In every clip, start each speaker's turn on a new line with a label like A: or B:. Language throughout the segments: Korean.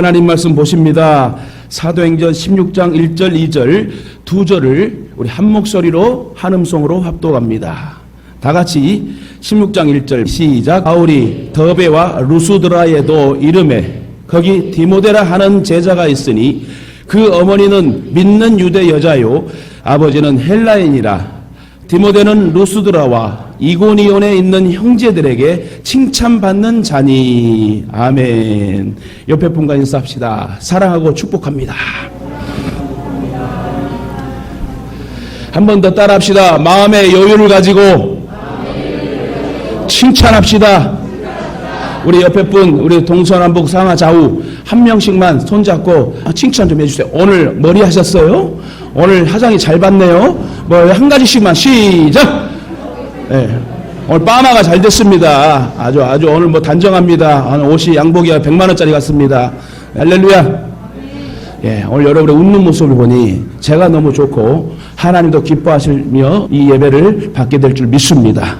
A: 하나님 말씀 보십니다. 사도행전 16장 1절 2절 두 절을 우리 한 목소리로 한 음성으로 합독합니다. 다 같이 16장 1절 시작. 바울이 더베와 루스드라에도 이름에 거기 디모데라 하는 제자가 있으니 그 어머니는 믿는 유대 여자요 아버지는 헬라인이라. 디모데는 루스드라와 이고니온에 있는 형제들에게 칭찬받는 자니. 아멘. 옆에 분과 인사합시다. 사랑하고 축복합니다. 한 번 더 따라합시다. 마음의 여유를 가지고 칭찬합시다. 우리 옆에 분, 우리 동서남북 상하 좌우 한 명씩만 손잡고 칭찬 좀 해주세요. 오늘 머리 하셨어요? 오늘 화장이 잘 받네요. 뭐 한 가지씩만 시작. 네. 오늘 파마가 잘 됐습니다. 아주 오늘 뭐 단정합니다. 오늘 옷이 양복이 100만 원짜리 같습니다. 할렐루야. 예, 오늘 여러분의 웃는 모습을 보니 제가 너무 좋고 하나님도 기뻐하시며 이 예배를 받게 될 줄 믿습니다.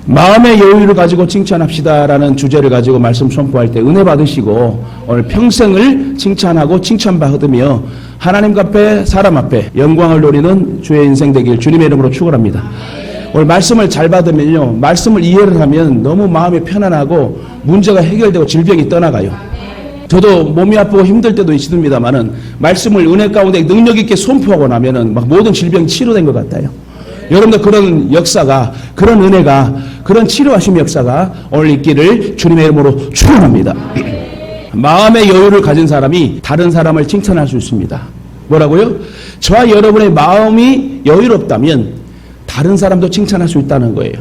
A: 마음의 여유를 가지고 칭찬합시다라는 주제를 가지고 말씀 선포할 때 은혜 받으시고 오늘 평생을 칭찬하고 칭찬받으며 하나님 앞에 사람 앞에 영광을 노리는 주의 인생 되길 주님의 이름으로 축원합니다. 오늘 말씀을 잘 받으면요, 말씀을 이해를 하면 너무 마음이 편안하고 문제가 해결되고 질병이 떠나가요. 저도 몸이 아프고 힘들 때도 있습니다만은 말씀을 은혜 가운데 능력 있게 선포하고 나면은 막 모든 질병이 치료된 것 같아요. 여러분들 그런 역사가, 그런 은혜가, 그런 치료하심 역사가 오늘 있기를 주님의 이름으로 축원합니다. 마음의 여유를 가진 사람이 다른 사람을 칭찬할 수 있습니다. 뭐라고요? 저와 여러분의 마음이 여유롭다면 다른 사람도 칭찬할 수 있다는 거예요.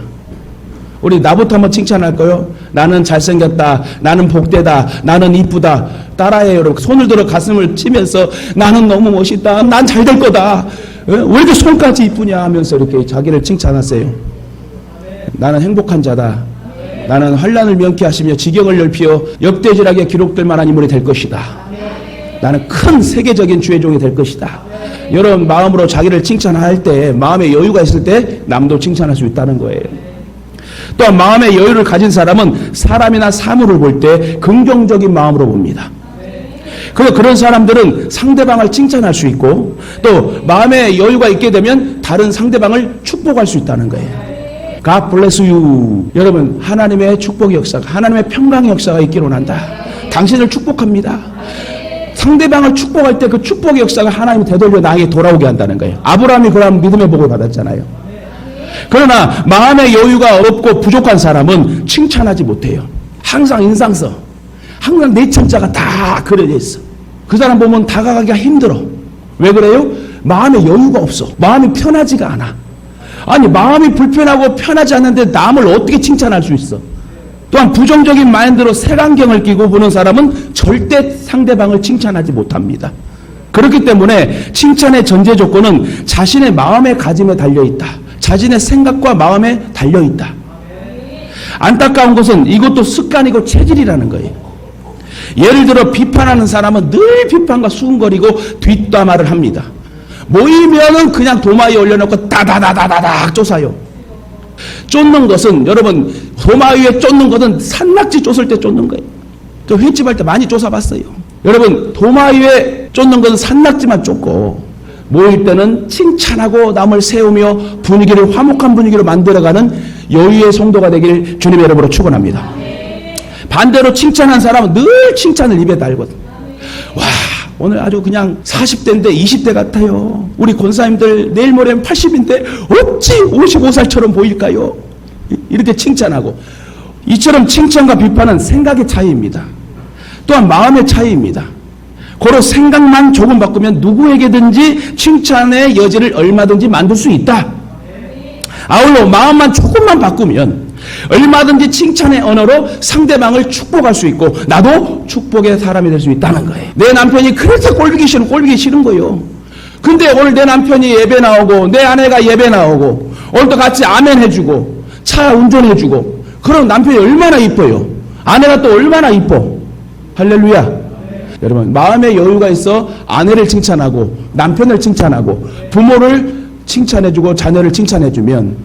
A: 우리 나부터 한번 칭찬할까요? 나는 잘생겼다, 나는 복되다, 나는 이쁘다. 따라해요. 여러분 손을 들어 가슴을 치면서 나는 너무 멋있다, 난 잘 될 거다, 왜 이렇게 손까지 이쁘냐 하면서 이렇게 자기를 칭찬하세요. 나는 행복한 자다, 나는 환난을 명쾌하시며 지경을 넓히어 역대질하게 기록될 만한 인물이 될 것이다, 나는 큰 세계적인 주의 종이 될 것이다. 여러분 마음으로 자기를 칭찬할 때, 마음의 여유가 있을 때 남도 칭찬할 수 있다는 거예요. 또한 마음의 여유를 가진 사람은 사람이나 사물을 볼 때 긍정적인 마음으로 봅니다. 그래서 그런 사람들은 상대방을 칭찬할 수 있고 또 마음의 여유가 있게 되면 다른 상대방을 축복할 수 있다는 거예요. God bless you. 여러분 하나님의 축복의 역사가, 하나님의 평강의 역사가 있기를 원한다. 당신을 축복합니다. 상대방을 축복할 때 그 축복의 역사가 하나님이 되돌려 나에게 돌아오게 한다는 거예요. 아브라함이 그런 믿음의 복을 받았잖아요. 그러나 마음의 여유가 없고 부족한 사람은 칭찬하지 못해요. 항상 인상써, 항상 내천자가 다 그려져 있어. 그 사람 보면 다가가기가 힘들어. 왜 그래요? 마음의 여유가 없어. 마음이 편하지가 않아. 아니 마음이 불편하고 편하지 않는데 남을 어떻게 칭찬할 수 있어? 또한 부정적인 마인드로 색안경을 끼고 보는 사람은 절대 상대방을 칭찬하지 못합니다. 그렇기 때문에 칭찬의 전제 조건은 자신의 마음의 가짐에 달려있다. 자신의 생각과 마음에 달려있다. 안타까운 것은 이것도 습관이고 체질이라는 거예요. 예를 들어 비판하는 사람은 늘 비판과 수군거리고 뒷담화를 합니다. 모이면은 그냥 도마 위에 올려놓고 다다다다다닥 쫓아요. 쫓는 것은, 여러분 도마 위에 쫓는 것은 산낙지 쫓을 때 쫓는 거예요. 저 횟집 할 때 많이 쫓아봤어요. 여러분 도마 위에 쫓는 것은 산낙지만 쫓고 모일 때는 칭찬하고 남을 세우며 분위기를 화목한 분위기로 만들어가는 여유의 성도가 되길 주님의 이름으로 축원합니다. 반대로 칭찬한 사람은 늘 칭찬을 입에 달거든. 와 오늘 아주 그냥 40대인데 20대 같아요. 우리 권사님들 내일 모레면 80인데 어찌 55살처럼 보일까요? 이렇게 칭찬하고, 이처럼 칭찬과 비판은 생각의 차이입니다. 또한 마음의 차이입니다. 고로 생각만 조금 바꾸면 누구에게든지 칭찬의 여지를 얼마든지 만들 수 있다. 아울러 마음만 조금만 바꾸면 얼마든지 칭찬의 언어로 상대방을 축복할 수 있고 나도 축복의 사람이 될 수 있다는 거예요. 내 남편이 그렇게 꼴보기 싫은 거예요. 근데 오늘 내 남편이 예배 나오고 내 아내가 예배 나오고 오늘도 같이 아멘 해주고 차 운전해주고, 그럼 남편이 얼마나 이뻐요. 아내가 또 얼마나 이뻐. 할렐루야. 여러분 마음의 여유가 있어 아내를 칭찬하고 남편을 칭찬하고 부모를 칭찬해주고 자녀를 칭찬해주면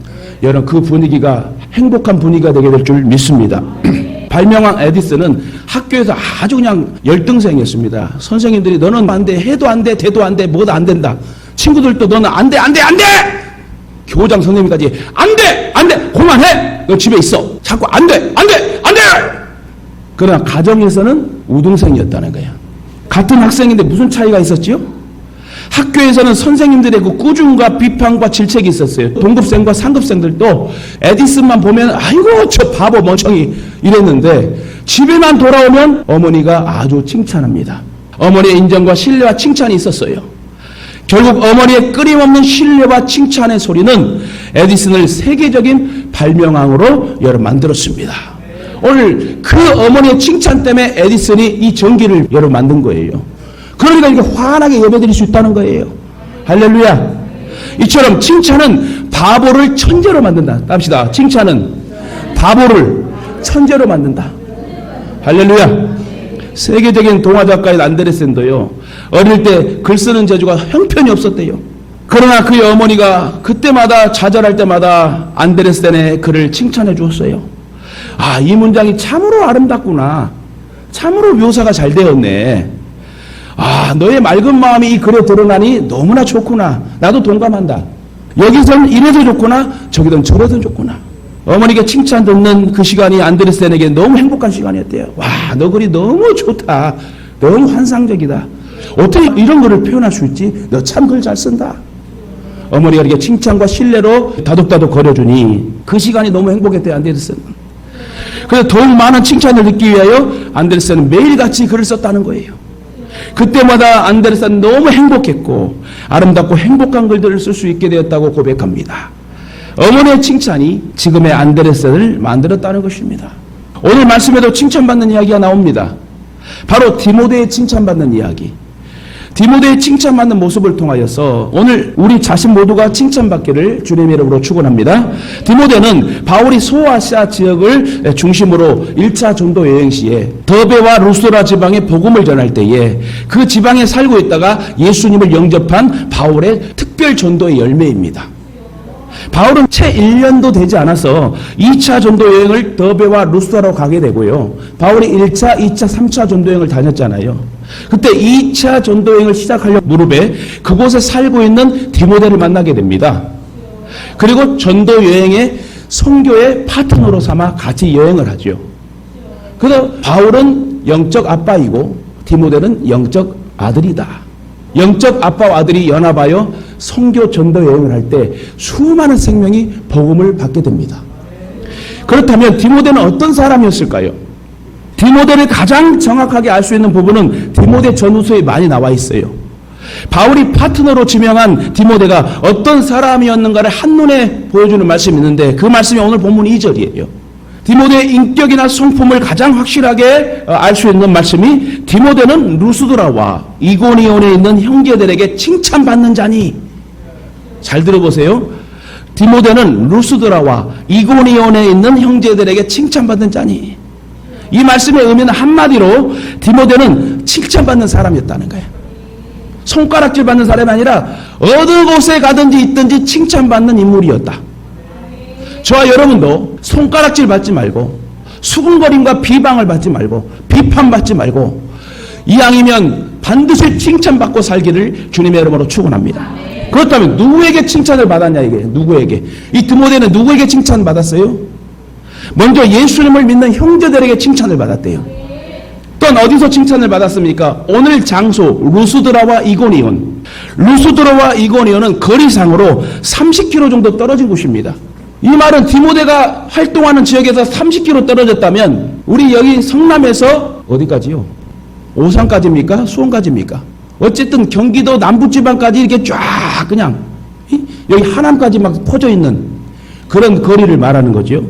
A: 여러분 그 분위기가 행복한 분위기가 되게 될 줄 믿습니다. 발명왕 에디슨은 학교에서 아주 그냥 열등생이었습니다. 선생님들이 너는 안 돼, 해도 안 돼, 돼도 안 돼, 뭐도 안 된다. 친구들도 너는 안 돼, 안 돼, 안 돼! 교장 선생님까지 안 돼, 안 돼, 그만해! 너 집에 있어. 자꾸 안 돼, 안 돼, 안 돼! 그러나 가정에서는 우등생이었다는 거예요. 같은 학생인데 무슨 차이가 있었지요? 학교에서는 선생님들의 그 꾸중과 비판과 질책이 있었어요. 동급생과 상급생들도 에디슨만 보면 아이고 저 바보 멍청이 이랬는데 집에만 돌아오면 어머니가 아주 칭찬합니다. 어머니의 인정과 신뢰와 칭찬이 있었어요. 결국 어머니의 끊임없는 신뢰와 칭찬의 소리는 에디슨을 세계적인 발명왕으로 만들었습니다. 오늘 그 어머니의 칭찬 때문에 에디슨이 이 전기를 만든 거예요. 그러니까 이렇게 환하게 예배드릴 수 있다는 거예요. 할렐루야. 이처럼 칭찬은 바보를 천재로 만든다. 합시다. 칭찬은 바보를 천재로 만든다. 할렐루야. 세계적인 동화작가인 안데르센도요, 어릴 때 글 쓰는 재주가 형편이 없었대요. 그러나 그의 어머니가 그때마다 좌절할 때마다 안데르센의 글을 칭찬해 주었어요. 아, 이 문장이 참으로 아름답구나. 참으로 묘사가 잘 되었네. 아, 너의 맑은 마음이 이 글에 드러나니 너무나 좋구나. 나도 동감한다. 여기서는 이래서 좋구나, 저기서는 저래서 좋구나. 어머니가 칭찬 듣는 그 시간이 안데르센에게 너무 행복한 시간이었대요. 와, 너 글이 너무 좋다. 너무 환상적이다. 어떻게 이런 글을 표현할 수 있지? 너 참 글 잘 쓴다. 어머니가 이렇게 칭찬과 신뢰로 다독다독 거려주니 그 시간이 너무 행복했대요, 안데르센은. 그래서 더욱 많은 칭찬을 듣기 위하여 안데르센은 매일같이 글을 썼다는 거예요. 그때마다 안데르센은 너무 행복했고 아름답고 행복한 글들을 쓸 수 있게 되었다고 고백합니다. 어머니의 칭찬이 지금의 안데르센을 만들었다는 것입니다. 오늘 말씀에도 칭찬받는 이야기가 나옵니다. 바로 디모데의 칭찬받는 이야기. 디모데의 칭찬받는 모습을 통하여서 오늘 우리 자신 모두가 칭찬받기를 주님의 이름으로 축원합니다. 디모데는 바울이 소아시아 지역을 중심으로 1차 전도 여행 시에 더베와 루스라 지방에 복음을 전할 때에 그 지방에 살고 있다가 예수님을 영접한 바울의 특별 전도의 열매입니다. 바울은 채 1년도 되지 않아서 2차 전도 여행을 더베와 루스라로 가게 되고요. 바울이 1차, 2차, 3차 전도 여행을 다녔잖아요. 그때 2차 전도 여행을 시작하려고 무릎에 그곳에 살고 있는 디모데를 만나게 됩니다. 그리고 전도 여행의 선교의 파트너로 삼아 같이 여행을 하죠. 그래서 바울은 영적 아빠이고 디모데는 영적 아들이다. 영적 아빠와 아들이 연합하여 선교 전도 여행을 할 때 수많은 생명이 복음을 받게 됩니다. 그렇다면 디모데는 어떤 사람이었을까요? 디모데를 가장 정확하게 알 수 있는 부분은 디모데 전후서에 많이 나와 있어요. 바울이 파트너로 지명한 디모데가 어떤 사람이었는가를 한눈에 보여주는 말씀이 있는데 그 말씀이 오늘 본문 2절이에요. 디모데의 인격이나 성품을 가장 확실하게 알 수 있는 말씀이 디모데는 루스드라와 이고니온에 있는 형제들에게 칭찬받는 자니. 잘 들어보세요. 디모데는 루스드라와 이고니온에 있는 형제들에게 칭찬받는 자니. 이 말씀의 의미는 한마디로 디모데는 칭찬받는 사람이었다는 거예요. 손가락질 받는 사람이 아니라 어느 곳에 가든지 있든지 칭찬받는 인물이었다. 저와 여러분도 손가락질 받지 말고 수군거림과 비방을 받지 말고 비판받지 말고 이왕이면 반드시 칭찬받고 살기를 주님의 이름으로 축원합니다. 그렇다면 누구에게 칭찬을 받았냐 이게 누구에게? 이 디모데는 누구에게 칭찬받았어요? 먼저 예수님을 믿는 형제들에게 칭찬을 받았대요. 또 어디서 칭찬을 받았습니까? 오늘 장소 루스드라와 이고니온. 루스드라와 이고니온은 거리상으로 30km 정도 떨어진 곳입니다. 이 말은 디모데가 활동하는 지역에서 30km 떨어졌다면 우리 여기 성남에서 어디까지요? 오산까지입니까? 수원까지입니까? 어쨌든 경기도 남부지방까지 이렇게 쫙 그냥 여기 하남까지 막 퍼져 있는 그런 거리를 말하는 거죠.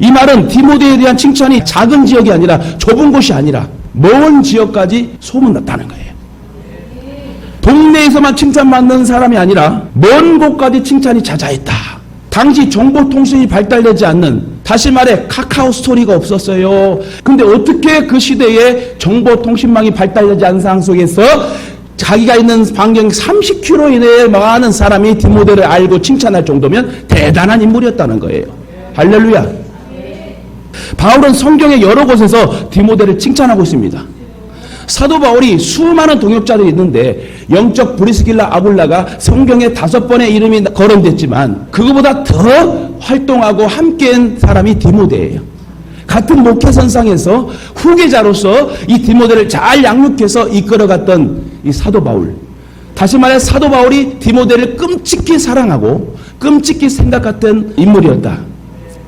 A: 이 말은 디모데에 대한 칭찬이 작은 지역이 아니라 좁은 곳이 아니라 먼 지역까지 소문났다는 거예요. 동네에서만 칭찬받는 사람이 아니라 먼 곳까지 칭찬이 자자했다. 당시 정보통신이 발달되지 않는, 다시 말해 카카오 스토리가 없었어요. 근데 어떻게 그 시대에 정보통신망이 발달되지 않은 상황 속에서 자기가 있는 반경 30km 이내에 많은 사람이 디모데를 알고 칭찬할 정도면 대단한 인물이었다는 거예요. 할렐루야. 바울은 성경의 여러 곳에서 디모데를 칭찬하고 있습니다. 사도 바울이 수많은 동역자들이 있는데 영적 브리스길라 아굴라가 성경에 5번의 이름이 거론됐지만 그거보다 더 활동하고 함께한 사람이 디모데예요. 같은 목회선상에서 후계자로서 이 디모데를 잘 양육해서 이끌어갔던 이 사도 바울. 다시 말해 사도 바울이 디모데를 끔찍히 사랑하고 끔찍히 생각했던 인물이었다.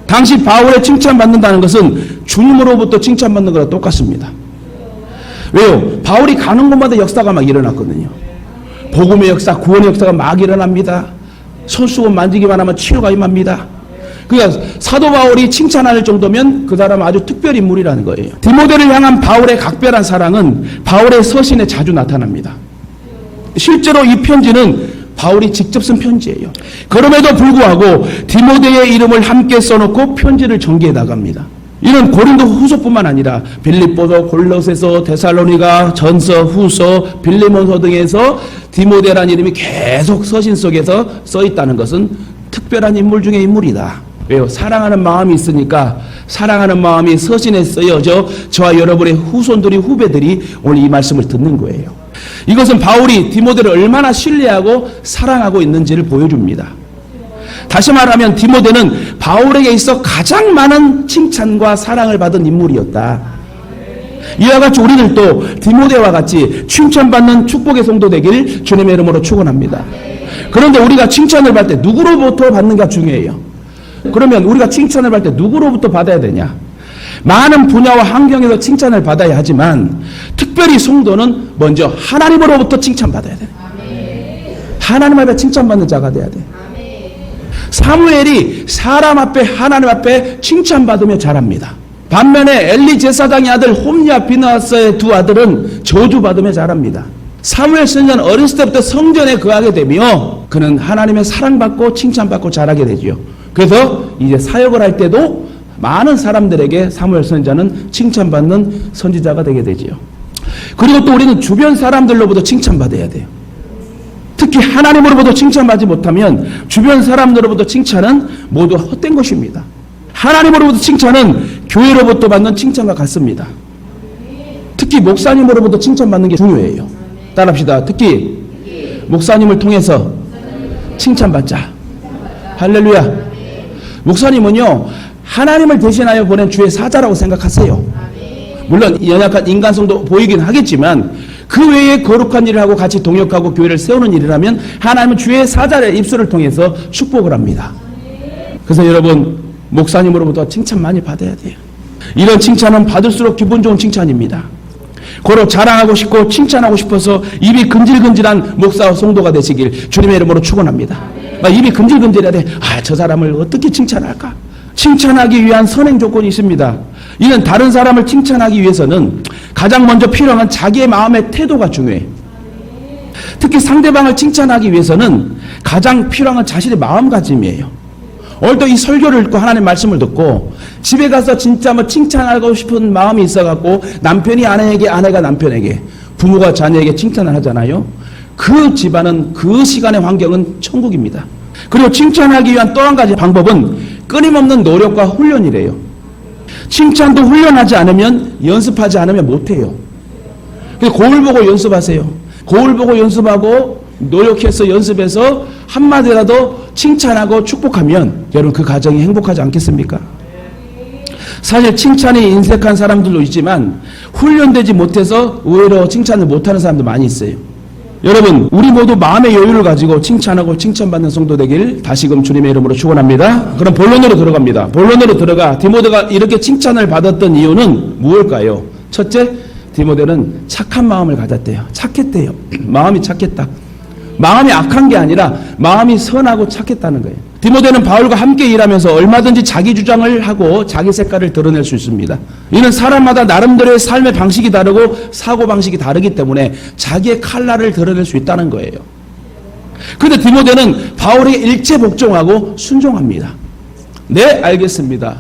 A: 당시 바울의 칭찬받는다는 것은 주님으로부터 칭찬받는 거랑 똑같습니다. 왜요? 바울이 가는 곳마다 역사가 막 일어났거든요. 복음의 역사, 구원의 역사가 막 일어납니다. 손수건 만지기만 하면 치료가 임합니다. 그러니까 사도 바울이 칭찬할 정도면 그 사람은 아주 특별 인물이라는 거예요. 디모데를 향한 바울의 각별한 사랑은 바울의 서신에 자주 나타납니다. 실제로 이 편지는 바울이 직접 쓴 편지예요. 그럼에도 불구하고 디모데의 이름을 함께 써놓고 편지를 전개해 나갑니다. 이는 고린도 후서뿐만 아니라 빌립보서, 골로새서, 데살로니가, 전서, 후서, 빌레몬서 등에서 디모데라는 이름이 계속 서신 속에서 써 있다는 것은 특별한 인물 중의 인물이다. 왜요? 사랑하는 마음이 있으니까 사랑하는 마음이 서신에 쓰여져 저와 여러분의 후손들이 후배들이 오늘 이 말씀을 듣는 거예요. 이것은 바울이 디모데를 얼마나 신뢰하고 사랑하고 있는지를 보여줍니다. 다시 말하면 디모데는 바울에게 있어 가장 많은 칭찬과 사랑을 받은 인물이었다. 이와 같이 우리들도 디모데와 같이 칭찬받는 축복의 성도 되길 주님의 이름으로 축원합니다. 그런데 우리가 칭찬을 받을 때 누구로부터 받는가 중요해요. 그러면 우리가 칭찬을 받을 때 누구로부터 받아야 되냐? 많은 분야와 환경에서 칭찬을 받아야 하지만 특별히 성도는 먼저 하나님으로부터 칭찬받아야 돼. 하나님 앞에 칭찬받는 자가 돼야 돼. 사무엘이 사람 앞에 하나님 앞에 칭찬받으며 자랍니다. 반면에 엘리 제사장의 아들 홈리와 비느하스의 두 아들은 저주받으며 자랍니다. 사무엘 선지자는 어렸을 때부터 성전에 거하게 되며 그는 하나님의 사랑받고 칭찬받고 자라게 되죠. 그래서 이제 사역을 할 때도 많은 사람들에게 사무엘 선지자는 칭찬받는 선지자가 되게 되지요. 그리고 또 우리는 주변 사람들로부터 칭찬받아야 돼요. 특히 하나님으로부터 칭찬받지 못하면 주변 사람들로부터 칭찬은 모두 헛된 것입니다. 하나님으로부터 칭찬은 교회로부터 받는 칭찬과 같습니다. 특히 목사님으로부터 칭찬받는 게 중요해요. 따라합시다. 특히 목사님을 통해서 칭찬받자. 할렐루야. 목사님은요 하나님을 대신하여 보낸 주의 사자라고 생각하세요. 물론 연약한 인간성도 보이긴 하겠지만 그 외에 거룩한 일을 하고 같이 동역하고 교회를 세우는 일이라면 하나님은 주의 사자의 입술을 통해서 축복을 합니다. 그래서 여러분 목사님으로부터 칭찬 많이 받아야 돼요. 이런 칭찬은 받을수록 기분 좋은 칭찬입니다. 고로 자랑하고 싶고 칭찬하고 싶어서 입이 근질근질한 목사와 성도가 되시길 주님의 이름으로 축원합니다. 입이 근질근질해야 돼. 저 사람을 어떻게 칭찬할까? 칭찬하기 위한 선행 조건이 있습니다. 이는 다른 사람을 칭찬하기 위해서는 가장 먼저 필요한 자기의 마음의 태도가 중요해. 특히 상대방을 칭찬하기 위해서는 가장 필요한 자신의 마음가짐이에요. 오늘도 이 설교를 듣고 하나님의 말씀을 듣고 집에 가서 진짜 칭찬하고 싶은 마음이 있어갖고 남편이 아내에게, 아내가 남편에게, 부모가 자녀에게 칭찬을 하잖아요. 그 집안은 그 시간의 환경은 천국입니다. 그리고 칭찬하기 위한 또 한 가지 방법은 끊임없는 노력과 훈련이래요. 칭찬도 훈련하지 않으면, 연습하지 않으면 못해요. 그래서 거울 보고 연습하세요. 거울 보고 연습하고 노력해서 연습해서 한마디라도 칭찬하고 축복하면 여러분 그 가정이 행복하지 않겠습니까? 사실 칭찬이 인색한 사람들도 있지만 훈련되지 못해서 의외로 칭찬을 못하는 사람도 많이 있어요. 여러분 우리 모두 마음의 여유를 가지고 칭찬하고 칭찬받는 성도 되길 다시금 주님의 이름으로 축원합니다. 그럼 본론으로 들어갑니다. 본론으로 들어가 디모데가 이렇게 칭찬을 받았던 이유는 무엇일까요? 첫째, 디모데는 착한 마음을 가졌대요. 착했대요. 마음이 착했다. 마음이 악한 게 아니라 마음이 선하고 착했다는 거예요. 디모데는 바울과 함께 일하면서 얼마든지 자기 주장을 하고 자기 색깔을 드러낼 수 있습니다. 이는 사람마다 나름대로의 삶의 방식이 다르고 사고방식이 다르기 때문에 자기의 칼라를 드러낼 수 있다는 거예요. 그런데 디모데는 바울에게 일체 복종하고 순종합니다. 네, 알겠습니다.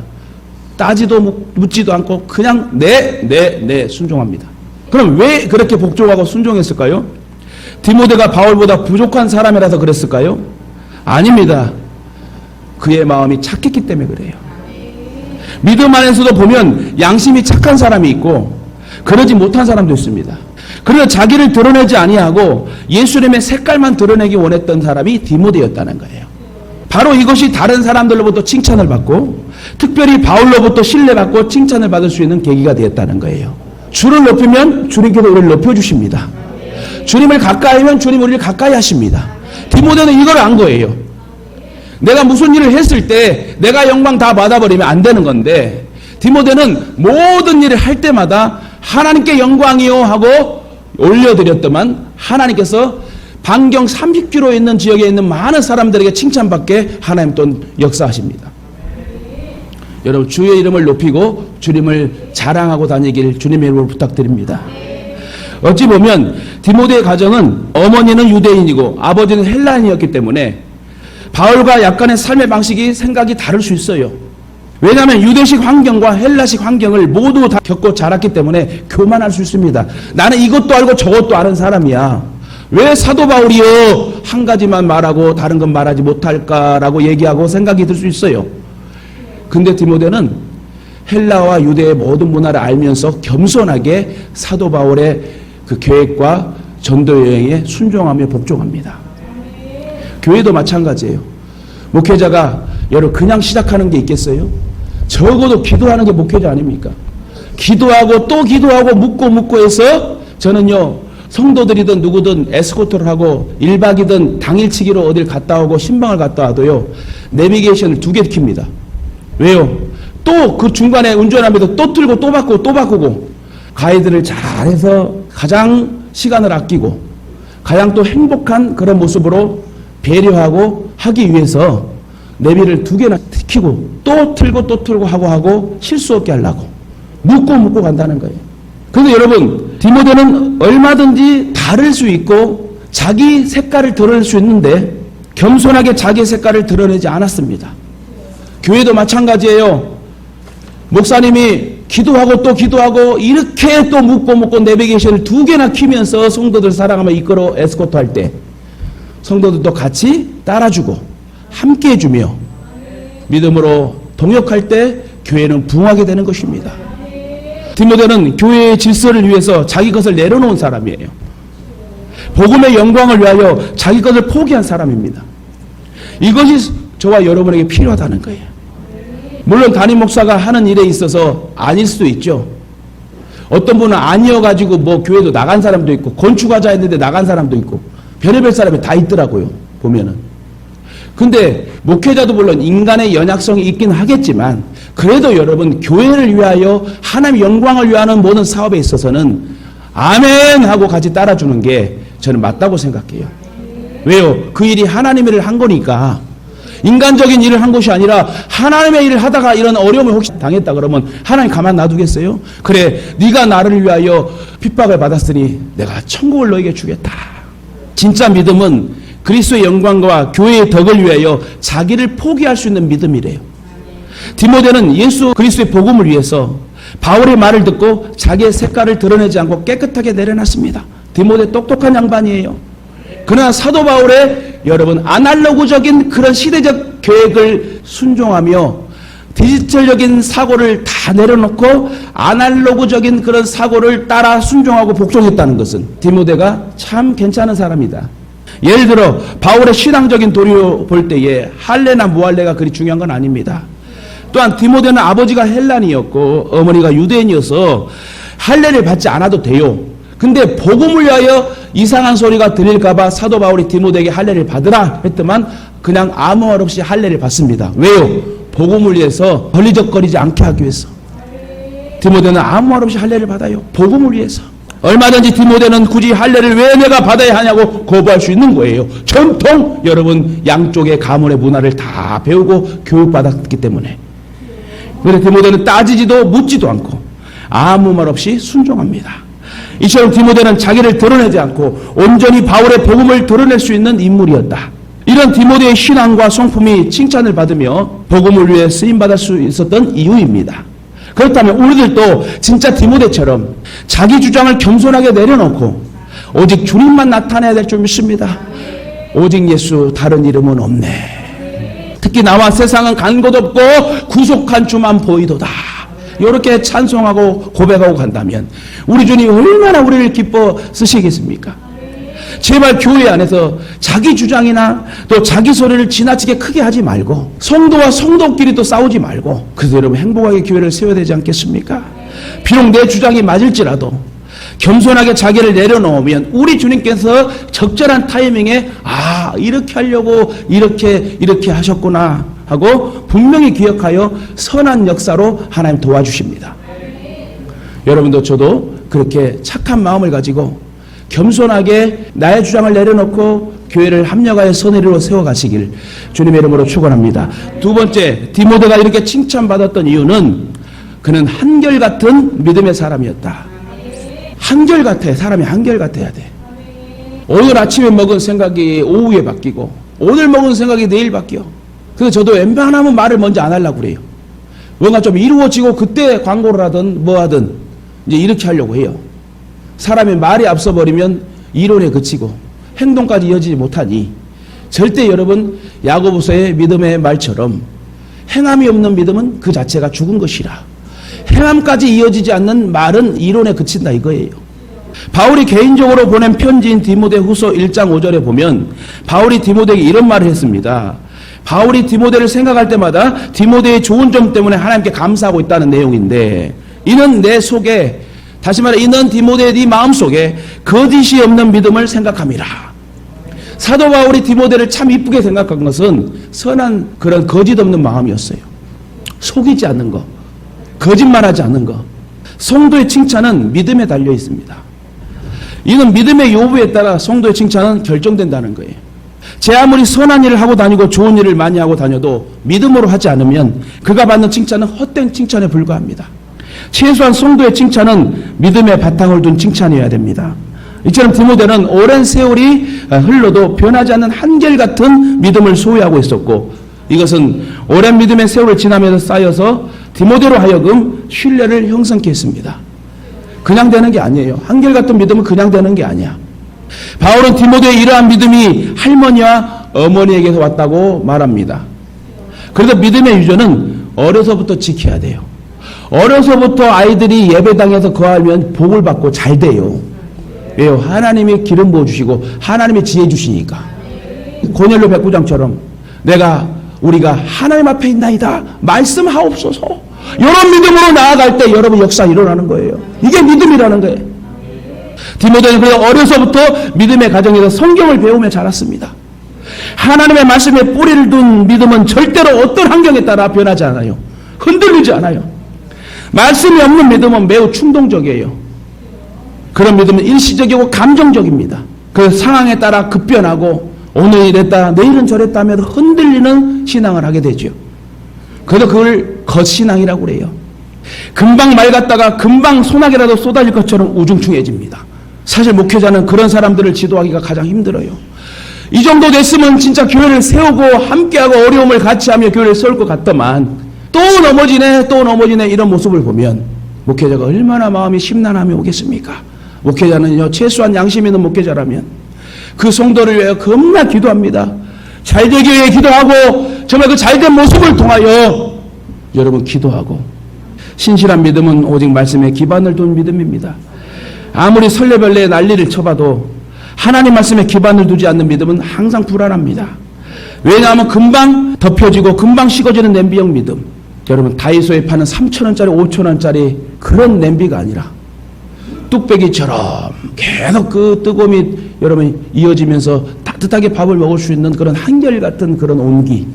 A: 따지도 묻지도 않고 그냥 네 순종합니다. 그럼 왜 그렇게 복종하고 순종했을까요? 디모데가 바울보다 부족한 사람이라서 그랬을까요? 아닙니다. 그의 마음이 착했기 때문에 그래요. 믿음 안에서도 보면 양심이 착한 사람이 있고 그러지 못한 사람도 있습니다. 그래서 자기를 드러내지 아니하고 예수님의 색깔만 드러내기 원했던 사람이 디모데였다는 거예요. 바로 이것이 다른 사람들로부터 칭찬을 받고 특별히 바울로부터 신뢰받고 칭찬을 받을 수 있는 계기가 되었다는 거예요. 주를 높이면 주님께서 우리를 높여주십니다. 주님을 가까이 하면 주님 우리를 가까이 하십니다. 디모데는 이걸 안 거예요. 내가 무슨 일을 했을 때 내가 영광 다 받아버리면 안 되는 건데 디모데는 모든 일을 할 때마다 하나님께 영광이요 하고 올려드렸더만 하나님께서 반경 30km 있는 지역에 있는 많은 사람들에게 칭찬받게 하나님 또 역사하십니다. 여러분 주의 이름을 높이고 주님을 자랑하고 다니길 주님의 이름으로 부탁드립니다. 어찌 보면 디모데의 가정은 어머니는 유대인이고 아버지는 헬라인이었기 때문에 바울과 약간의 삶의 방식이 생각이 다를 수 있어요. 왜냐하면 유대식 환경과 헬라식 환경을 모두 다 겪고 자랐기 때문에 교만할 수 있습니다. 나는 이것도 알고 저것도 아는 사람이야. 왜 사도 바울이요 한 가지만 말하고 다른 건 말하지 못할까라고 얘기하고 생각이 들 수 있어요. 근데 디모데는 헬라와 유대의 모든 문화를 알면서 겸손하게 사도 바울의 그 계획과 전도 여행에 순종하며 복종합니다. 교회도 마찬가지예요. 목회자가 여러분 그냥 시작하는 게 있겠어요? 적어도 기도하는 게 목회자 아닙니까? 기도하고 또 기도하고 묻고 해서 저는요 성도들이든 누구든 에스코트를 하고 1박이든 당일치기로 어딜 갔다 오고 신방을 갔다 와도요 내비게이션을 2개 킵니다. 왜요? 또 그 중간에 운전하면서 또 틀고 또 바꾸고 또 바꾸고 가이드를 잘해서 가장 시간을 아끼고 가장 또 행복한 그런 모습으로 배려하고 하기 위해서 내비를 2개나 켜고 또 틀고 하고 실수 없게 하려고 묻고 간다는 거예요. 그래서 여러분 디모데는 얼마든지 다를 수 있고 자기 색깔을 드러낼 수 있는데 겸손하게 자기 색깔을 드러내지 않았습니다. 교회도 마찬가지예요. 목사님이 기도하고 또 기도하고 이렇게 또 묻고 내비게이션을 2개나 키면서 성도들 사랑하며 이끌어 에스코트 할 때 성도들도 같이 따라주고 함께 해주며 믿음으로 동역할 때 교회는 부흥하게 되는 것입니다. 디모데는 교회의 질서를 위해서 자기 것을 내려놓은 사람이에요. 복음의 영광을 위하여 자기 것을 포기한 사람입니다. 이것이 저와 여러분에게 필요하다는 거예요. 물론 담임 목사가 하는 일에 있어서 아닐 수도 있죠. 어떤 분은 아니어가지고 뭐 교회도 나간 사람도 있고 건축하자 했는데 나간 사람도 있고 별의별 사람이 다 있더라고요. 보면은. 근데 목회자도 물론 인간의 연약성이 있긴 하겠지만 그래도 여러분 교회를 위하여 하나님의 영광을 위하는 모든 사업에 있어서는 아멘 하고 같이 따라주는 게 저는 맞다고 생각해요. 왜요? 그 일이 하나님의 일을 한 거니까 인간적인 일을 한 것이 아니라 하나님의 일을 하다가 이런 어려움을 혹시 당했다 그러면 하나님 가만 놔두겠어요? 그래 네가 나를 위하여 핍박을 받았으니 내가 천국을 너에게 주겠다. 진짜 믿음은 그리스도의 영광과 교회의 덕을 위하여 자기를 포기할 수 있는 믿음이래요. 디모데는 예수 그리스도의 복음을 위해서 바울의 말을 듣고 자기의 색깔을 드러내지 않고 깨끗하게 내려놨습니다. 디모데 똑똑한 양반이에요. 그러나 사도 바울의 여러분 아날로그적인 그런 시대적 계획을 순종하며 디지털적인 사고를 다 내려놓고 아날로그적인 그런 사고를 따라 순종하고 복종했다는 것은 디모데가 참 괜찮은 사람이다. 예를 들어 바울의 신앙적인 도리로 볼 때에 할례나 무할례가 그리 중요한 건 아닙니다. 또한 디모데는 아버지가 헬란이었고 어머니가 유대인이어서 할례를 받지 않아도 돼요. 근데 복음을 위하여 이상한 소리가 들릴까봐 사도 바울이 디모데에게 할례를 받으라 했더만 그냥 아무 말 없이 할례를 받습니다. 왜요? 복음을 위해서 걸리적거리지 않게 하기 위해서. 디모데는 아무 말 없이 할례를 받아요. 복음을 위해서. 얼마든지 디모데는 굳이 할례를 왜 내가 받아야 하냐고 거부할 수 있는 거예요. 전통 여러분 양쪽의 가문의 문화를 다 배우고 교육받았기 때문에. 그래서 디모데는 따지지도 묻지도 않고 아무 말 없이 순종합니다. 이처럼 디모데는 자기를 드러내지 않고 온전히 바울의 복음을 드러낼 수 있는 인물이었다. 이런 디모데의 신앙과 성품이 칭찬을 받으며 복음을 위해 쓰임받을 수 있었던 이유입니다. 그렇다면 우리들도 진짜 디모데처럼 자기 주장을 겸손하게 내려놓고 오직 주님만 나타내야 될 줄 믿습니다. 오직 예수 다른 이름은 없네. 특히 나와 세상은 간 곳 없고 구속한 주만 보이도다. 이렇게 찬송하고 고백하고 간다면 우리 주님이 얼마나 우리를 기뻐 쓰시겠습니까? 제발 교회 안에서 자기 주장이나 또 자기 소리를 지나치게 크게 하지 말고 성도와 성도끼리 또 싸우지 말고, 그래서 여러분 행복하게 교회를 세워야 되지 않겠습니까? 비록 내 주장이 맞을지라도 겸손하게 자기를 내려놓으면 우리 주님께서 적절한 타이밍에 이렇게 하려고 이렇게 하셨구나 하고 분명히 기억하여 선한 역사로 하나님 도와주십니다. 여러분도 저도 그렇게 착한 마음을 가지고 겸손하게 나의 주장을 내려놓고 교회를 합력하여 선의로 세워가시길 주님의 이름으로 축원합니다. 두 번째, 디모데가 이렇게 칭찬받았던 이유는 그는 한결같은 믿음의 사람이었다. 한결같아. 사람이 한결같아야 돼. 오늘 아침에 먹은 생각이 오후에 바뀌고 오늘 먹은 생각이 내일 바뀌어. 그래서 저도 웬만하면 말을 먼저 안 하려고 그래요. 뭔가 좀 이루어지고 그때 광고를 하든 뭐 하든 이제 이렇게 하려고 해요. 사람이 말이 앞서버리면 이론에 그치고 행동까지 이어지지 못하니 절대 여러분 야고보서의 믿음의 말처럼 행함이 없는 믿음은 그 자체가 죽은 것이라. 행함까지 이어지지 않는 말은 이론에 그친다 이거예요. 바울이 개인적으로 보낸 편지인 디모데후서 1장 5절에 보면 바울이 디모데에게 이런 말을 했습니다. 바울이 디모데를 생각할 때마다 디모데의 좋은 점 때문에 하나님께 감사하고 있다는 내용인데, 이는 내 속에, 다시 말해 이는 디모데의 네 마음속에 거짓이 없는 믿음을 생각함이라. 사도 바울이 디모데를 참 이쁘게 생각한 것은 선한 그런 거짓 없는 마음이었어요. 속이지 않는 거, 거짓말하지 않는 거. 성도의 칭찬은 믿음에 달려 있습니다. 이는 믿음의 요구에 따라 성도의 칭찬은 결정된다는 거예요. 제 아무리 선한 일을 하고 다니고 좋은 일을 많이 하고 다녀도 믿음으로 하지 않으면 그가 받는 칭찬은 헛된 칭찬에 불과합니다. 최소한 성도의 칭찬은 믿음의 바탕을 둔 칭찬이어야 됩니다. 이처럼 디모데는 오랜 세월이 흘러도 변하지 않는 한결같은 믿음을 소유하고 있었고, 이것은 오랜 믿음의 세월을 지나면서 쌓여서 디모데로 하여금 신뢰를 형성케 했습니다. 그냥 되는 게 아니에요. 한결같은 믿음은 그냥 되는 게 아니야. 바울은 디모데의 이러한 믿음이 할머니와 어머니에게서 왔다고 말합니다. 그래서 믿음의 유전은 어려서부터 지켜야 돼요. 어려서부터 아이들이 예배당에서 거하면 복을 받고 잘 돼요. 왜요? 하나님이 기름 부어주시고 하나님이 지혜 주시니까. 고넬료 백부장처럼 우리가 하나님 앞에 있나이다 말씀하옵소서, 이런 믿음으로 나아갈 때 여러분 역사 일어나는 거예요. 이게 믿음이라는 거예요. 디모데는 그래서 어려서부터 믿음의 가정에서 성경을 배우며 자랐습니다. 하나님의 말씀에 뿌리를 둔 믿음은 절대로 어떤 환경에 따라 변하지 않아요. 흔들리지 않아요. 말씀이 없는 믿음은 매우 충동적이에요. 그런 믿음은 일시적이고 감정적입니다. 그 상황에 따라 급변하고 오늘 이랬다 내일은 저랬다 하면 흔들리는 신앙을 하게 되죠. 그래서 그걸 겉신앙이라고 그래요. 금방 맑았다가 금방 소나기라도 쏟아질 것처럼 우중충해집니다. 사실 목회자는 그런 사람들을 지도하기가 가장 힘들어요. 이 정도 됐으면 진짜 교회를 세우고 함께하고 어려움을 같이 하며 교회를 세울 것 같더만 또 넘어지네 이런 모습을 보면 목회자가 얼마나 마음이 심란함이 오겠습니까? 목회자는요, 최소한 양심 있는 목회자라면 그 성도를 위하여 겁나 기도합니다. 잘되기 위해 기도하고 정말 그 잘된 모습을 통하여 여러분 기도하고, 신실한 믿음은 오직 말씀에 기반을 둔 믿음입니다. 아무리 설레벌레 난리를 쳐봐도 하나님 말씀에 기반을 두지 않는 믿음은 항상 불안합니다. 왜냐하면 금방 덮여지고 금방 식어지는 냄비형 믿음. 여러분 다이소에 파는 3,000원짜리 5,000원짜리 그런 냄비가 아니라 뚝배기처럼 계속 그 뜨거움이 여러분 이어지면서 따뜻하게 밥을 먹을 수 있는 그런 한결같은 그런 온기,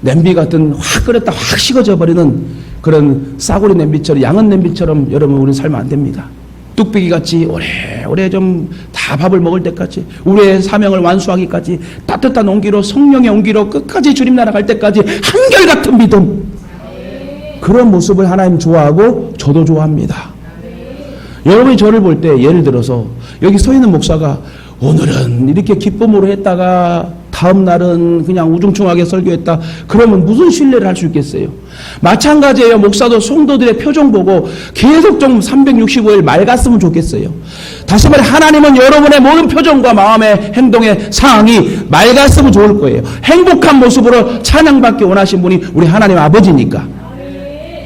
A: 냄비 같은 확 끓였다 확 식어져 버리는 그런 싸구리 냄비처럼, 양은 냄비처럼 여러분 우리는 살면 안 됩니다. 뚝배기같이 오래 좀 다 밥을 먹을 때까지, 우리의 사명을 완수하기까지 따뜻한 온기로, 성령의 온기로 끝까지 주님 나라 갈 때까지 한결같은 믿음, 그런 모습을 하나님 좋아하고 저도 좋아합니다. 여러분이 저를 볼 때 예를 들어서 여기 서 있는 목사가 오늘은 이렇게 기쁨으로 했다가 다음 날은 그냥 우중충하게 설교했다. 그러면 무슨 신뢰를 할 수 있겠어요? 마찬가지예요. 목사도 성도들의 표정 보고 계속 좀 365일 맑았으면 좋겠어요. 다시 말해 하나님은 여러분의 모든 표정과 마음의 행동의 상황이 맑았으면 좋을 거예요. 행복한 모습으로 찬양받기 원하신 분이 우리 하나님 아버지니까.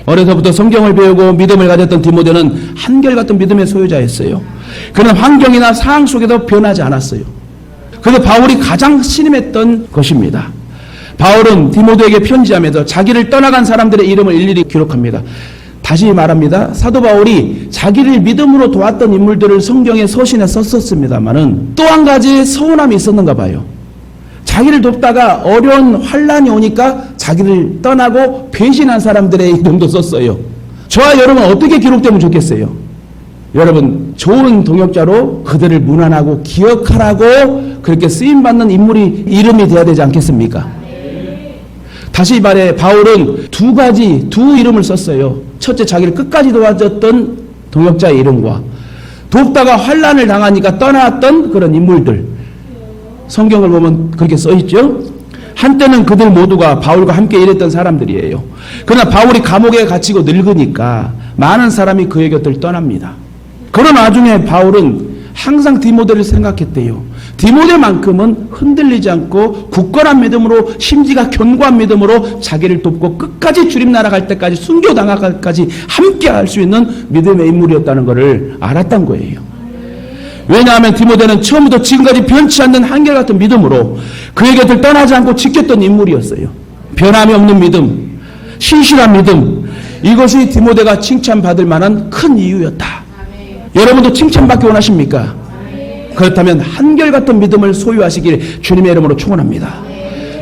A: 어려서부터 성경을 배우고 믿음을 가졌던 디모데는 한결같은 믿음의 소유자였어요. 그는 환경이나 상황 속에도 변하지 않았어요. 그래서 바울이 가장 신임했던 것입니다. 바울은 디모데에게 편지하면서 자기를 떠나간 사람들의 이름을 일일이 기록합니다. 다시 말합니다. 사도 바울이 자기를 믿음으로 도왔던 인물들을 성경의 서신에 썼었습니다만은 또 한 가지 서운함이 있었는가 봐요. 자기를 돕다가 어려운 환란이 오니까 자기를 떠나고 배신한 사람들의 이름도 썼어요. 저와 여러분 어떻게 기록되면 좋겠어요? 여러분 좋은 동역자로 그들을 문안하고 기억하라고 그렇게 쓰임받는 인물이 이름이 돼야 되지 않겠습니까? 다시 말해 바울은 두 이름을 썼어요. 첫째 자기를 끝까지 도와줬던 동역자의 이름과 돕다가 환란을 당하니까 떠나왔던 그런 인물들. 성경을 보면 그렇게 써있죠. 한때는 그들 모두가 바울과 함께 일했던 사람들이에요. 그러나 바울이 감옥에 갇히고 늙으니까 많은 사람이 그의 곁을 떠납니다. 그런 와중에 바울은 항상 디모데를 생각했대요. 디모데만큼은 흔들리지 않고 굳건한 믿음으로 심지가 견고한 믿음으로 자기를 돕고 끝까지 주님 나라 갈 때까지 순교당하기까지 함께 할 수 있는 믿음의 인물이었다는 것을 알았던 거예요. 왜냐하면 디모데는 처음부터 지금까지 변치 않는 한결같은 믿음으로 그의 곁을 떠나지 않고 지켰던 인물이었어요. 변함이 없는 믿음, 신실한 믿음, 이것이 디모데가 칭찬받을 만한 큰 이유였다. 여러분도 칭찬받기 원하십니까? 그렇다면 한결같은 믿음을 소유하시길 주님의 이름으로 축원합니다.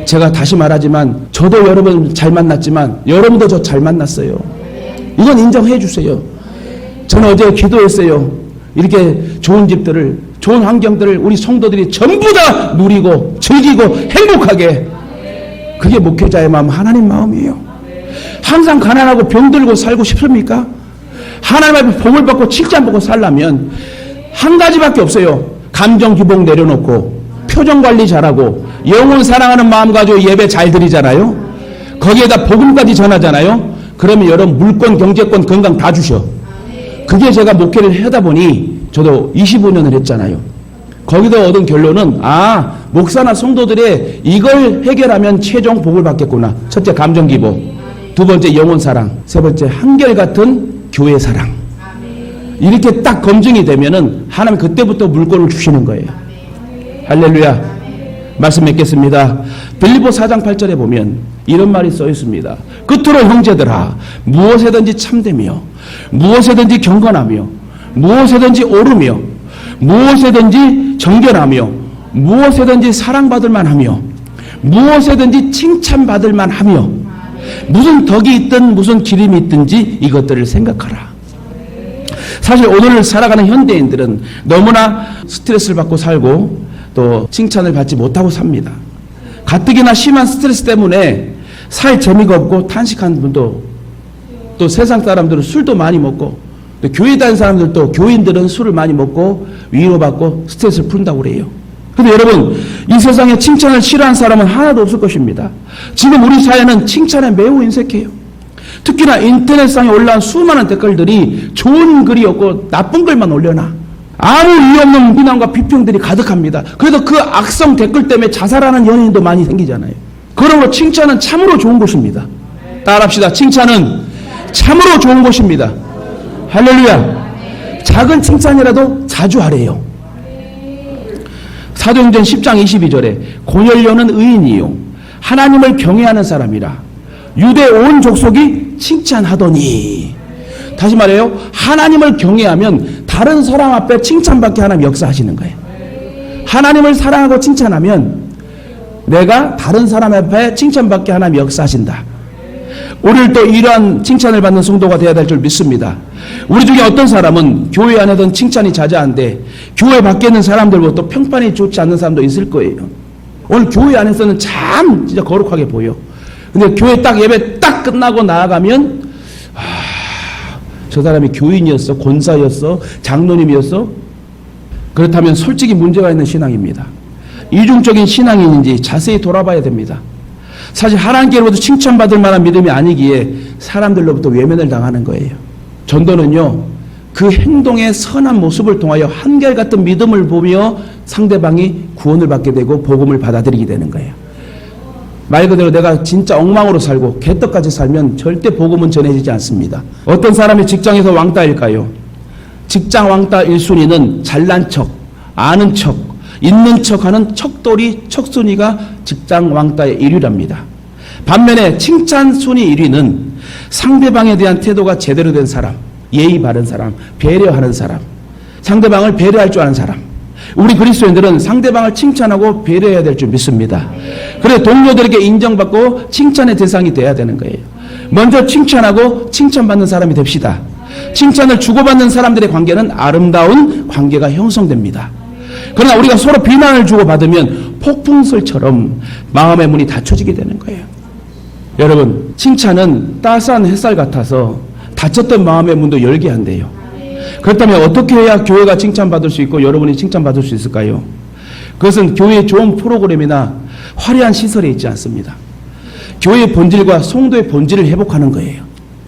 A: 제가 다시 말하지만 저도 여러분 잘 만났지만 여러분도 저 잘 만났어요. 이건 인정해 주세요. 저는 어제 기도했어요. 이렇게 좋은 집들을, 좋은 환경들을 우리 성도들이 전부 다 누리고 즐기고 행복하게. 그게 목회자의 마음, 하나님 마음이에요. 항상 가난하고 병들고 살고 싶습니까? 하나님 앞에 복을 받고 칭찬받고 살려면 한 가지밖에 없어요. 감정 기복 내려놓고 표정 관리 잘하고 영혼 사랑하는 마음 가지고 예배 잘 드리잖아요. 거기에다 복음까지 전하잖아요. 그러면 여러분 물권, 경제권, 건강 다 주셔. 그게 제가 목회를 하다 보니 저도 25년을 했잖아요. 거기서 얻은 결론은 목사나 성도들의 이걸 해결하면 최종 복을 받겠구나. 첫째 감정 기복, 두 번째 영혼 사랑, 세 번째 한결같은 교회 사랑. 이렇게 딱 검증이 되면은 하나님 그때부터 물건을 주시는 거예요. 할렐루야. 말씀 맺겠습니다. 빌립보 4장 8절에 보면 이런 말이 써 있습니다. 끝으로 형제들아 무엇에든지 참되며 무엇에든지 경건하며 무엇에든지 옳으며 무엇에든지 정결하며 무엇에든지 사랑받을 만하며 무엇에든지 칭찬받을 만하며 무슨 덕이 있든 무슨 기림이 있든지 이것들을 생각하라. 사실 오늘 살아가는 현대인들은 너무나 스트레스를 받고 살고 또 칭찬을 받지 못하고 삽니다. 가뜩이나 심한 스트레스 때문에 살 재미가 없고 탄식하는 분도, 또 세상 사람들은 술도 많이 먹고, 또 교회 다니는 사람들도, 교인들은 술을 많이 먹고 위로받고 스트레스를 푼다고 그래요. 근데 여러분, 이 세상에 칭찬을 싫어하는 사람은 하나도 없을 것입니다. 지금 우리 사회는 칭찬에 매우 인색해요. 특히나 인터넷상에 올라온 수많은 댓글들이 좋은 글이 없고 나쁜 글만 올려놔. 아무 이유 없는 비난과 비평들이 가득합니다. 그래도 그 악성 댓글 때문에 자살하는 연예인도 많이 생기잖아요. 그러므로 칭찬은 참으로 좋은 것입니다. 따라합시다. 칭찬은 참으로 좋은 것입니다. 할렐루야. 작은 칭찬이라도 자주 하래요. 사도행전 10장 22절에 고넬료는 의인이요 하나님을 경외하는 사람이라 유대 온 족속이 칭찬하더니. 다시 말해요. 하나님을 경외하면 다른 사람 앞에 칭찬받게 하나님 역사하시는 거예요. 하나님을 사랑하고 칭찬하면 내가 다른 사람 앞에 칭찬받게 하나님 역사하신다. 오늘도 이러한 칭찬을 받는 성도가 되어야 될 줄 믿습니다. 우리 중에 어떤 사람은 교회 안에는 칭찬이 자자한데 교회 밖에 있는 사람들보다 또 평판이 좋지 않는 사람도 있을 거예요. 오늘 교회 안에서는 참 진짜 거룩하게 보여. 근데 교회 딱 예배 딱 끝나고 나아가면 저 사람이 교인이었어, 권사였어, 장로님이었어. 그렇다면 솔직히 문제가 있는 신앙입니다. 이중적인 신앙인인지 자세히 돌아봐야 됩니다. 사실 하나님께로부터 칭찬받을 만한 믿음이 아니기에 사람들로부터 외면을 당하는 거예요. 전도는요, 그 행동의 선한 모습을 통하여 한결같은 믿음을 보며 상대방이 구원을 받게 되고 복음을 받아들이게 되는 거예요. 말 그대로 내가 진짜 엉망으로 살고 개떡같이 살면 절대 복음은 전해지지 않습니다. 어떤 사람이 직장에서 왕따일까요? 직장 왕따 1순위는 잘난 척, 아는 척, 있는 척하는 척돌이 척순위가 직장 왕따의 1위랍니다. 반면에 칭찬 순위 1위는 상대방에 대한 태도가 제대로 된 사람, 예의 바른 사람, 배려하는 사람, 상대방을 배려할 줄 아는 사람. 우리 그리스도인들은 상대방을 칭찬하고 배려해야 될 줄 믿습니다. 그래서 동료들에게 인정받고 칭찬의 대상이 돼야 되는 거예요. 먼저 칭찬하고 칭찬받는 사람이 됩시다. 칭찬을 주고받는 사람들의 관계는 아름다운 관계가 형성됩니다. 그러나 우리가 서로 비난을 주고받으면 폭풍설처럼 마음의 문이 닫혀지게 되는 거예요. 여러분, 칭찬은 따스한 햇살 같아서 닫혔던 마음의 문도 열게 한대요. 그렇다면 어떻게 해야 교회가 칭찬받을 수 있고 여러분이 칭찬받을 수 있을까요? 그것은 교회의 좋은 프로그램이나 화려한 시설에 있지 않습니다. 교회의 본질과 성도의 본질을 회복하는 거예요.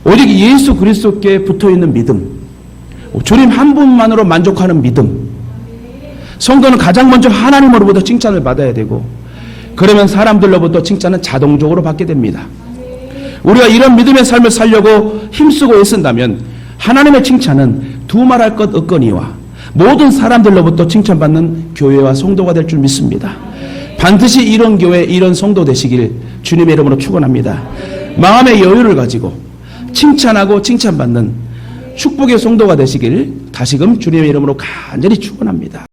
A: 오직 예수 그리스도께 붙어있는 믿음, 주님 한 분만으로 만족하는 믿음. 성도는 가장 먼저 하나님으로부터 칭찬을 받아야 되고, 그러면 사람들로부터 칭찬은 자동적으로 받게 됩니다. 우리가 이런 믿음의 삶을 살려고 힘쓰고 애쓴다면 하나님의 칭찬은 두말할 것 없거니와 모든 사람들로부터 칭찬받는 교회와 성도가 될 줄 믿습니다. 반드시 이런 교회, 이런 성도 되시길 주님의 이름으로 축원합니다. 마음의 여유를 가지고 칭찬하고 칭찬받는 축복의 성도가 되시길 다시금 주님의 이름으로 간절히 축원합니다.